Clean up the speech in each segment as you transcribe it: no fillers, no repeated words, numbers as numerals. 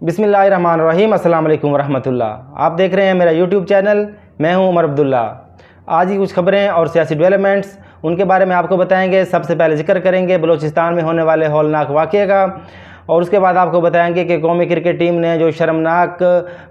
बिस्मिल्लाहिर्रहमानिर्रहीम। अस्सलाम वालेकुम रहमतुल्लाह। आप देख रहे हैं मेरा यूट्यूब चैनल। मैं हूं उमर अब्दुल्ला। आज की कुछ खबरें और सियासी डेवलपमेंट्स उनके बारे में आपको बताएंगे। सबसे पहले जिक्र करेंगे बलूचिस्तान में होने वाले हौलनाक वाक़े का, और उसके बाद आपको बताएंगे कि कौमी क्रिकेट टीम ने जो शर्मनाक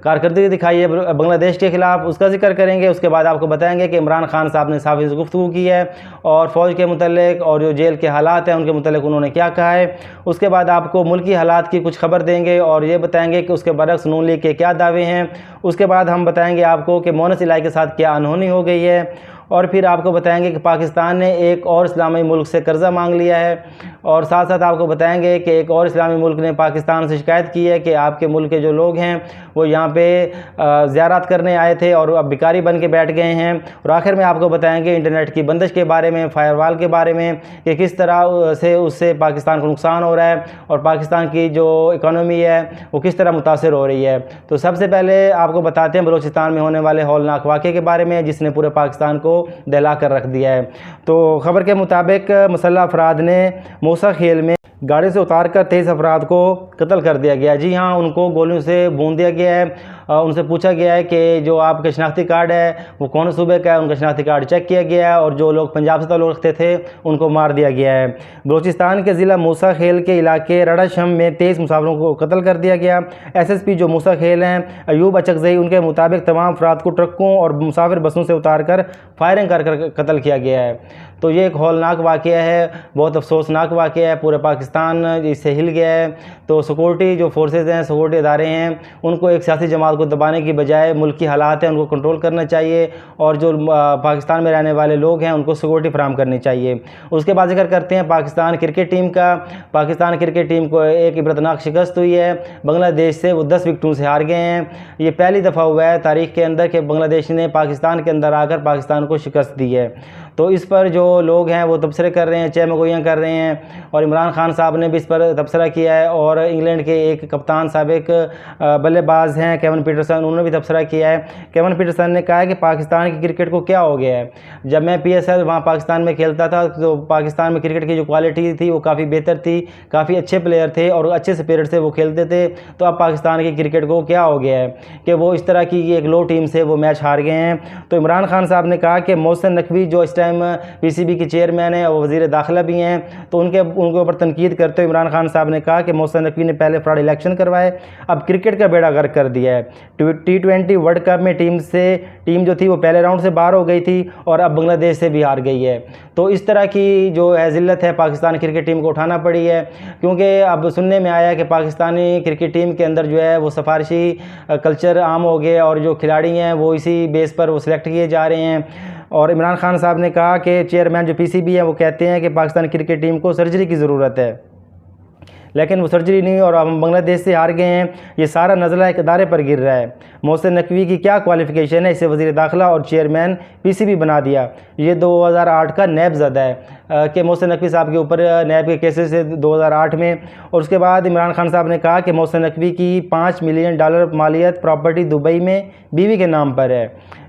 कारकर्दगी दिखाई है बांग्लादेश के ख़िलाफ़, उसका जिक्र करेंगे। उसके बाद आपको बताएंगे कि इमरान खान साहब ने साफ़ी गुफ्तगू की है और फ़ौज के मुतल्लिक़ और जो जेल के हालात हैं उनके मुतल्लिक़ उन्होंने क्या कहा है। उसके बाद आपको मुल्की हालात की कुछ खबर देंगे और ये बताएंगे कि उसके बरक्स नून लीग के क्या दावे हैं। उसके बाद हम बताएंगे आपको कि मोनस इलाही के साथ क्या अनहोनी हो गई है, और फिर आपको बताएंगे कि पाकिस्तान ने एक और इस्लामी मुल्क से कर्ज़ा मांग लिया है, और साथ साथ आपको बताएंगे कि एक और इस्लामी मुल्क ने पाकिस्तान से शिकायत की है कि आपके मुल्क के जो लोग हैं वो यहाँ पे ज़ियारत करने आए थे और अब भिखारी बन के बैठ गए हैं। और आखिर में आपको बताएंगे इंटरनेट की बंदिश के बारे में, फायरवॉल के बारे में, कि किस तरह से उससे पाकिस्तान को नुकसान हो रहा है और पाकिस्तान की जो इकॉनमी है वो किस तरह मुतासर हो रही है। तो सबसे पहले आपको बताते हैं बलूचिस्तान में होने वाले हौलनाक वाक़े के बारे में जिसने पूरे पाकिस्तान को दहला कर रख दिया है। तो खबर के मुताबिक मुसल्लह अफराद ने मूसा खेल में गाड़ी से उतार कर 23 अफराद को कत्ल कर दिया गया। जी हाँ, उनको गोलियों से भून दिया गया है। उनसे पूछा गया है कि जो आपका शनाख्ती कार्ड है वो कौन सूबे का है, उनका शनाख्ती कार्ड चेक किया गया है, और जो लोग पंजाब से ताल्लुक़ रखते थे उनको मार दिया गया है। बलूचिस्तान के ज़िला मूसा खेल के इलाके रडाशम में 23 मुसाफिरों को कत्ल कर दिया गया। SSP जो मूसा खेल हैं अयूब अचकज़ई, उनके मुताबिक तमाम अफराद को ट्रकों और मुसाफिर बसों से उतार कर फायरिंग कर कत्ल किया गया है। तो ये एक हौलनाक वाक़या है, बहुत अफसोसनाक वाक़या है। पूरे पाकिस्तान इससे हिल गया है। तो सिक्योरिटी जो फोर्सेस हैं, सिक्योरिटी इदारे हैं, उनको एक सियासी जमात को दबाने की बजाय मुल्क की हालात हैं उनको कंट्रोल करना चाहिए, और जो पाकिस्तान में रहने वाले लोग हैं उनको सिक्योरिटी फराहम करनी चाहिए। उसके बाद जिक्र करते हैं पाकिस्तान क्रिकेट टीम का। पाकिस्तान क्रिकेट टीम को एक इबरतनाक शिकस्त हुई है। बांग्लादेश से वो 10 विकेटों से हार गए हैं। ये पहली दफ़ा हुआ है तारीख़ के अंदर कि बांग्लादेश ने पाकिस्तान के अंदर आकर पाकिस्तान को शिकस्त दी है। तो इस पर जो लोग हैं वो तबसरे कर रहे हैं, चहमगोइयाँ कर रहे हैं, और इमरान खान साहब ने भी इस पर तबसरा किया है, और इंग्लैंड के एक कप्तान साबिक बल्लेबाज हैं केवन पीटरसन, उन्होंने भी तबसरा किया है। केवन पीटरसन ने कहा है कि पाकिस्तान की क्रिकेट को क्या हो गया है। जब मैं PSL वहाँ पाकिस्तान में खेलता था तो पाकिस्तान में क्रिकेट की जो क्वालिटी थी वो काफ़ी बेहतर थी, काफ़ी अच्छे प्लेयर थे और अच्छे स्पिरिट से वो खेलते थे। तो अब पाकिस्तान की क्रिकेट को क्या हो गया है कि वो इस तरह की एक लो टीम से वो मैच हार गए हैं। तो इमरान खान साहब ने कहा कि मोहसिन नकवी जो इस टाइम PCB के चेयरमैन है और वज़ीर दाखिला भी हैं, तो उनके ऊपर तनकीद करते हुए इमरान खान साहब ने कहा कि मोहसिन नकवी ने पहले फ्रॉड इलेक्शन करवाए, अब क्रिकेट का बेड़ा गर्क कर दिया है। T20 वर्ल्ड कप में टीम जो थी वो पहले राउंड से बाहर हो गई थी और अब बांग्लादेश से भी हार गई है। तो इस तरह की जो है ज़िल्लत है पाकिस्तान क्रिकेट टीम को उठाना पड़ी है, क्योंकि अब सुनने में आया कि पाकिस्तानी क्रिकेट टीम के अंदर जो है वो सिफारिशी कल्चर आम हो गया और जो खिलाड़ी हैं वो इसी बेस पर वो सिलेक्ट किए जा रहे हैं। और इमरान खान साहब ने कहा कि चेयरमैन जो PCB है वो कहते हैं कि पाकिस्तान क्रिकेट टीम को सर्जरी की ज़रूरत है, लेकिन वो सर्जरी नहीं और हम बांग्लादेश से हार गए हैं। ये सारा नज़ला एक अदारे पर गिर रहा है। मोहसिन नकवी की क्या क्वालिफ़िकेशन है, इसे वज़ीर दाखिला और चेयरमैन PCB बना दिया। ये 2008 का नैब ज़दा है कि मोहसिन नकवी साहब के ऊपर नैब के केसेस से 2008 में। और उसके बाद इमरान खान साहब ने कहा कि मोहसिन नकवी की $5 मिलियन मालियत प्रॉपर्टी दुबई में बीवी के नाम पर है।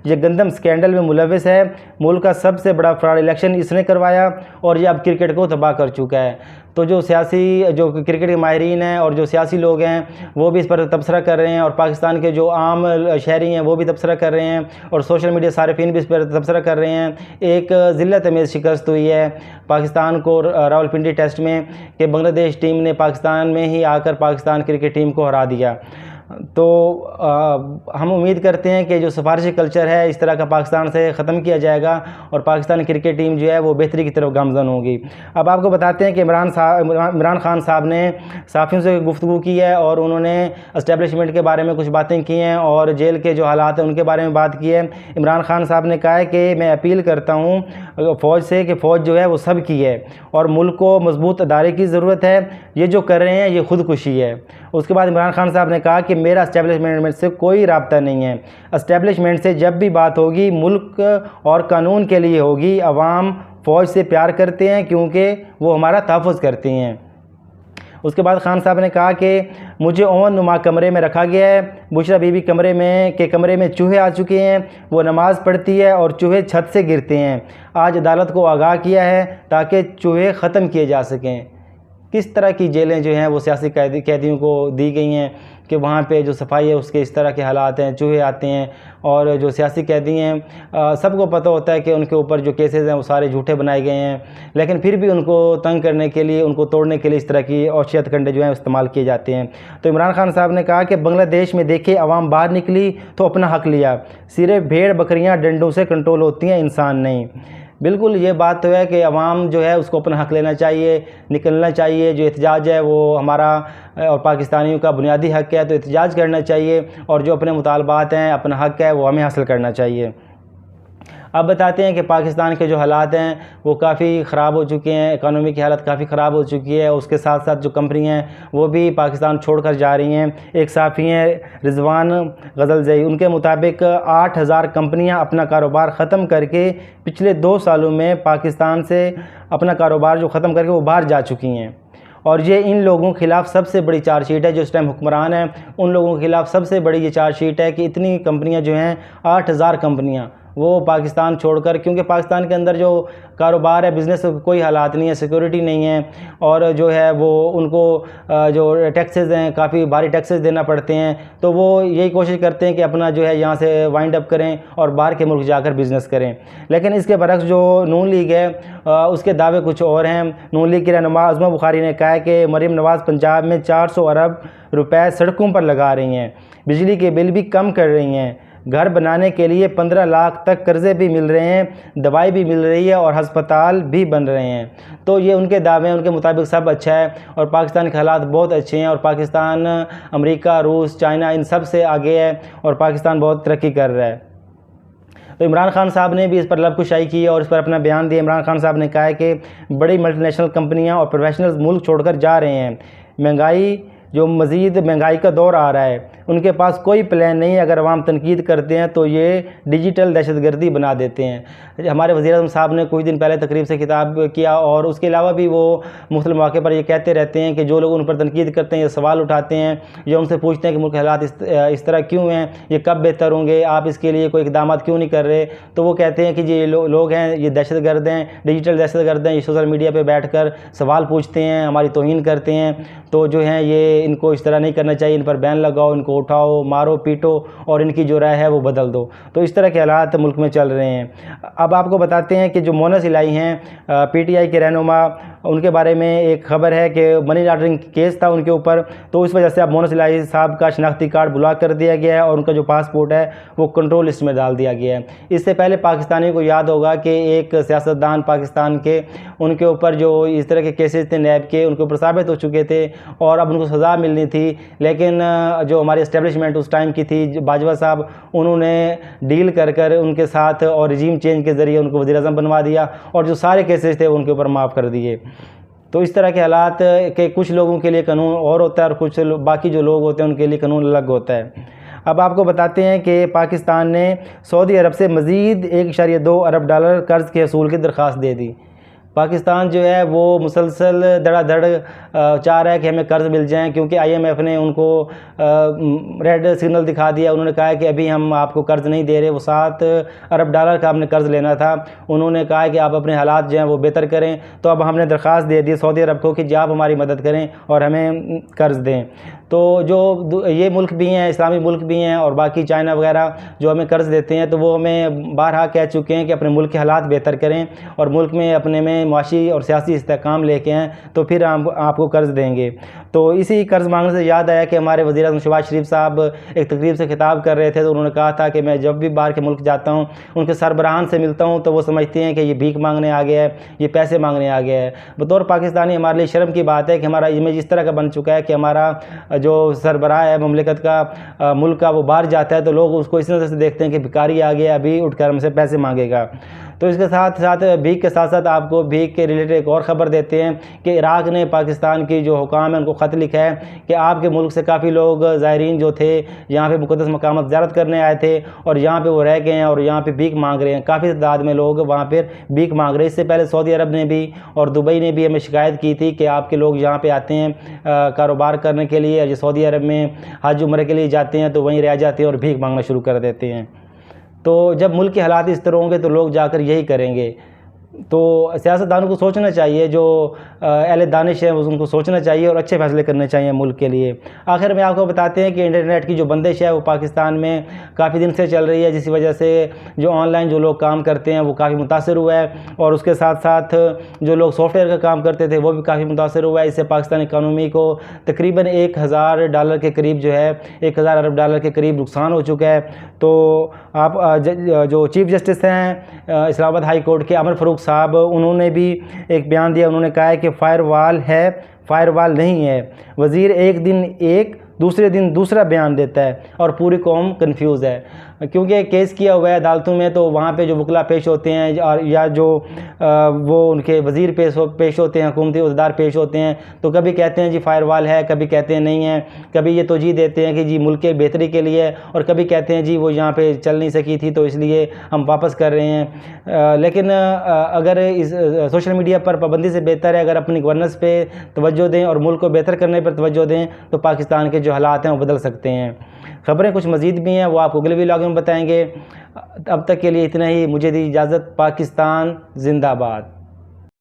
ये गंदम स्कैंडल में मुलविस है। मुल्क का सबसे बड़ा फ्रॉड इलेक्शन इसने करवाया और ये अब क्रिकेट को तबाह कर चुका है। तो जो क्रिकेट के माहिरीन हैं और जो सियासी लोग हैं वो भी इस पर तबसरा कर रहे हैं, और पाकिस्तान के जो आम शहरी हैं वो भी तबसरा कर रहे हैं, और सोशल मीडिया सारिफिन भी इस पर तबसरा कर रहे हैं। एक ज़िल्लत अमेज़ शिकस्त हुई है पाकिस्तान को रावलपिंडी टेस्ट में कि बांग्लादेश टीम ने पाकिस्तान में ही आकर पाकिस्तान क्रिकेट टीम को हरा दिया। तो हम उम्मीद करते हैं कि जो सिफारिशी कल्चर है इस तरह का पाकिस्तान से ख़त्म किया जाएगा और पाकिस्तान क्रिकेट टीम जो है वो बेहतरी की तरफ गामज़न होगी। अब आपको बताते हैं कि इमरान खान साहब ने साफ़ियों से गुफ्तगू की है और उन्होंने एस्टेब्लिशमेंट के बारे में कुछ बातें की हैं और जेल के जो हालात हैं उनके बारे में बात की है। इमरान खान साहब ने कहा है कि मैं अपील करता हूँ फ़ौज से कि फ़ौज जो है वो सब की है और मुल्क को मजबूत अदारे की ज़रूरत है। ये जो कर रहे हैं ये खुदकुशी है। उसके बाद इमरान खान साहब ने कहा कि मेरा एस्टेब्लिशमेंट से कोई राब्ता नहीं है। एस्टेब्लिशमेंट से जब भी बात होगी मुल्क और कानून के लिए होगी। अवाम फ़ौज से प्यार करते हैं क्योंकि वो हमारा तहफ़्फ़ुज़ करती हैं। उसके बाद खान साहब ने कहा कि मुझे ओवन नुमा कमरे में रखा गया है। बुशरा बीबी कमरे में चूहे आ चुके हैं। वो नमाज़ पढ़ती है और चूहे छत से गिरते हैं। आज अदालत को आगाह किया है ताकि चूहे ख़त्म किए जा सकें। किस तरह की जेलें जो हैं वो सियासी कैदियों को दी गई हैं कि वहाँ पे जो सफाई है उसके इस तरह के हालात हैं, चूहे आते हैं। और जो सियासी कैदी हैं सबको पता होता है कि उनके ऊपर जो केसेस हैं वो सारे झूठे बनाए गए हैं, लेकिन फिर भी उनको तंग करने के लिए, उनको तोड़ने के लिए इस तरह की औशियत कंडे जो हैं इस्तेमाल किए जाते हैं। तो इमरान खान साहब ने कहा कि बांग्लादेश में देखिए अवाम बाहर निकली तो अपना हक लिया, सिर्फ भेड़ बकरियाँ डंडों से कंट्रोल होती हैं, इंसान नहीं। बिल्कुल ये बात तो है कि अवाम जो है उसको अपना हक लेना चाहिए, निकलना चाहिए। जो एहतजाज है वो हमारा और पाकिस्तानियों का बुनियादी हक है, तो एहतजाज करना चाहिए और जो अपने मुतालबात हैं, अपना हक है, वो हमें हासिल करना चाहिए। अब बताते हैं कि पाकिस्तान के जो हालात हैं वो काफ़ी ख़राब हो चुके हैं, इकानमी की हालत काफ़ी ख़राब हो चुकी है। उसके साथ साथ जो कंपनियाँ हैं वो भी पाकिस्तान छोड़कर जा रही हैं। एक साफ़ी हैं रिजवान गजलजई, उनके मुताबिक 8000 कंपनियाँ अपना कारोबार ख़त्म करके पिछले 2 सालों में पाकिस्तान से अपना कारोबार जो ख़त्म करके वो बाहर जा चुकी हैं। और ये इन लोगों के ख़िलाफ़ सबसे बड़ी चार्जशीट है, जो इस टाइम हुक्मरान हैं उन लोगों के ख़िलाफ़ सबसे बड़ी ये चार्जशीट है कि इतनी कंपनियां जो हैं 8000 कंपनियां वो पाकिस्तान छोड़कर, क्योंकि पाकिस्तान के अंदर जो कारोबार है, बिज़नेस कोई हालात नहीं है, सिक्योरिटी नहीं है, और जो है वो उनको जो टैक्सेस हैं काफ़ी भारी टैक्सेस देना पड़ते हैं। तो वो यही कोशिश करते हैं कि अपना जो है यहाँ से वाइंड अप करें और बाहर के मुल्क जाकर बिज़नेस करें। लेकिन इसके बरक्स जो नून लीग है उसके दावे कुछ और हैं। नून लीग की रहनुमा अज़मा बुखारी ने कहा है कि मरीम नवाज़ पंजाब में 400 अरब रुपए सड़कों पर लगा रही हैं, बिजली के बिल भी कम कर रही हैं, घर बनाने के लिए 15 लाख तक कर्ज़े भी मिल रहे हैं, दवाई भी मिल रही है और हस्पताल भी बन रहे हैं। तो ये उनके दावे हैं, उनके मुताबिक सब अच्छा है और पाकिस्तान के हालात बहुत अच्छे हैं और पाकिस्तान अमेरिका, रूस, चाइना इन सब से आगे है और पाकिस्तान बहुत तरक्की कर रहा है। तो इमरान खान साहब ने भी इस पर लबकुशाई की और इस पर अपना बयान दिया। इमरान खान साहब ने कहा है कि बड़ी मल्टीनेशनल कंपनियां और प्रोफेशनल्स मुल्क छोड़कर जा रहे हैं, महंगाई जो मज़ीद महंगाई का दौर आ रहा है, उनके पास कोई प्लान नहीं है। अगर अवाम तनकीद करते हैं तो ये डिजिटल दहशतगर्दी बना देते हैं। हमारे वज़ीर-ए-आज़म साहब ने कुछ दिन पहले तकरीब से खिताब किया और उसके अलावा भी वो मुख्तलिफ मौक़े पर ये कहते रहते हैं कि जो लोग उन पर तनकीद करते हैं, ये सवाल उठाते हैं, या उनसे पूछते हैं कि मुल्क के हालात इस तरह क्यों हैं, ये कब बेहतर होंगे, आप इसके लिए कोई इक़दाम क्यों नहीं कर रहे, तो वो कहते हैं कि ये लोग हैं, ये दहशतगर्द हैं, डिजिटल दहशतगर्द हैं, ये सोशल मीडिया पर बैठ कर सवाल पूछते हैं, हमारी तौहीन करते हैं। तो जो हैं ये इनको इस तरह नहीं करना चाहिए, इन पर बैन लगाओ, इनको उठाओ, मारो पीटो और इनकी जो राय है वो बदल दो। तो इस तरह के हालात मुल्क में चल रहे हैं। अब आपको बताते हैं कि जो मोना सिलाई हैं पीटीआई के रहनुमा, उनके बारे में एक खबर है कि मनी लॉन्ड्रिंग केस था उनके ऊपर, तो इस वजह से अब मोना सिलाई साहब का शनाख्ती कार्ड ब्लॉक कर दिया गया है और उनका जो पासपोर्ट है वो कंट्रोल लिस्ट में डाल दिया गया है। इससे पहले पाकिस्तानियों को याद होगा कि एक सियासतदान पाकिस्तान के, उनके ऊपर जो इस तरह के केसेस थे नैब के, उनके ऊपर साबित हो चुके थे और अब उनको सज़ा मिलनी थी। लेकिन जो हमारी इस्टेब्लिशमेंट उस टाइम की थी, बाजवा साहब, उन्होंने डील कर कर उनके साथ और रिजीम चेंज के ज़रिए उनको वज़ीर-ए-आज़म बनवा दिया और जो सारे केसेस थे उनके ऊपर माफ़ कर दिए। तो इस तरह के हालात के कुछ लोगों के लिए कानून और होता है और कुछ बाकी जो लोग होते हैं उनके लिए कानून अलग होता है। अब आपको बताते हैं कि पाकिस्तान ने सऊदी अरब से मज़ीद 1.2 अरब डॉलर कर्ज़ के हसूल की दरख्वास्त दे दी। पाकिस्तान जो है वो मुसलसल धड़ाधड़ चाह रहा है कि हमें कर्ज़ मिल जाएं, क्योंकि आईएमएफ ने उनको रेड सिग्नल दिखा दिया। उन्होंने कहा है कि अभी हम आपको कर्ज़ नहीं दे रहे। वो 7 अरब डॉलर का आपने कर्ज़ लेना था। उन्होंने कहा है कि आप अपने हालात जो हैं वो बेहतर करें। तो अब हमने दरख्वास्त दे दी सऊदी अरब को कि जी आप हमारी मदद करें और हमें कर्ज़ दें। तो जो ये मुल्क भी हैं, इस्लामी मुल्क भी हैं और बाकी चाइना वगैरह जो हमें कर्ज़ देते हैं, तो वो हमें बारहा कह चुके हैं कि अपने मुल्क के हालात बेहतर करें और मुल्क में अपने में माशी और सियासी इस्तेहकाम लेके आएँ, तो फिर हम आपको कर्ज़ देंगे। तो इसी कर्ज़ मांगने से याद आया कि हमारे वज़ीर-ए-आज़म शहबाज शरीफ साहब एक तकरीब से खिताब कर रहे थे, तो उन्होंने कहा था कि मैं जब भी बाहर के मुल्क जाता हूँ, उनके सरबराहान से मिलता हूँ, तो वो समझते हैं कि ये भीख मांगने आ गया है, ये पैसे मांगने आ गया है। बतौर पाकिस्तानी हमारे लिए शर्म की बात है कि हमारा इमेज इस तरह का बन चुका है कि हमारा जो सरबराह है ममलिकत का, मुल्क का, वो बाहर जाता है तो लोग उसको इस नज़र से देखते हैं कि भिखारी आ गया, अभी उठकर हमसे पैसे मांगेगा। तो इसके साथ साथ भीख के साथ साथ आपको भीख के रिलेटेड एक और ख़बर देते हैं कि इराक़ ने पाकिस्तान की जो हुकाम है उनको ख़त लिखा है कि आपके मुल्क से काफ़ी लोग ज़ायरीन जो थे यहाँ पे मुक़द्दस मकामात ज़ियारत करने आए थे और यहाँ पे वो रह गए हैं और यहाँ पे भीख मांग रहे हैं। काफ़ी तादाद में लोग वहाँ पर भीख मांग रहे हैं। इससे पहले सऊदी अरब ने भी और दुबई ने भी हमें शिकायत की थी कि आपके लोग यहाँ पर आते हैं कारोबार करने के लिए, जो सऊदी अरब में हज उम्रे के लिए जाते हैं तो वहीं रह जाते हैं और भीख मांगना शुरू कर देते हैं। तो जब मुल्क के हालात इस तरह होंगे तो लोग जाकर यही करेंगे। तो सियासतदानों को सोचना चाहिए, जो अहले दानिश हैं उनको सोचना चाहिए और अच्छे फैसले करने चाहिए मुल्क के लिए। आखिर में आपको बताते हैं कि इंटरनेट की जो बंदिश है वो पाकिस्तान में काफ़ी दिन से चल रही है, जिसकी वजह से जो ऑनलाइन जो लोग काम करते हैं वो काफ़ी मुतासर हुआ है, और उसके साथ साथ जो लोग सॉफ्टवेयर का काम करते थे वो भी काफ़ी मुतासर हुआ है। इससे पाकिस्तानी इकानमी को तकरीबन $1000 के करीब जो है, 1000 अरब डॉलर के करीब नुकसान हो चुका है। तो आप जो चीफ़ जस्टिस हैं इस्लामाबाद हाई कोर्ट के अमर फ़ारूक साहब, उन्होंने भी एक बयान दिया। उन्होंने कहा है कि फायरवॉल है, फायरवॉल नहीं है। वज़ीर एक दिन एक, दूसरे दिन दूसरा बयान देता है और पूरी कौम कंफ्यूज है, क्योंकि केस किया हुआ है अदालतों में। तो वहाँ पे जो वकला पेश होते हैं और या जो वो उनके वज़ीर पेश होते हैं, हुकूमती अहदेदार पेश होते हैं, तो कभी कहते हैं जी फायरवॉल है, कभी कहते हैं नहीं है, कभी ये तोजी देते हैं कि जी मुल्क के बेहतरी के लिए, और कभी कहते हैं जी वो यहाँ पे चल नहीं सकी थी तो इसलिए हम वापस कर रहे हैं। लेकिन अगर इस सोशल मीडिया पर पाबंदी से बेहतर है अगर अपनी गवर्नेंस पे तवज्जो दें और मुल्क को बेहतर करने पर तवज्जो दें, तो पाकिस्तान के जो हालात हैं वो बदल सकते हैं। खबरें कुछ मज़ीद भी हैं, वो आपको अगले व्लॉग में बताएंगे। अब तक के लिए इतना ही, मुझे दी इजाज़त। पाकिस्तान जिंदाबाद।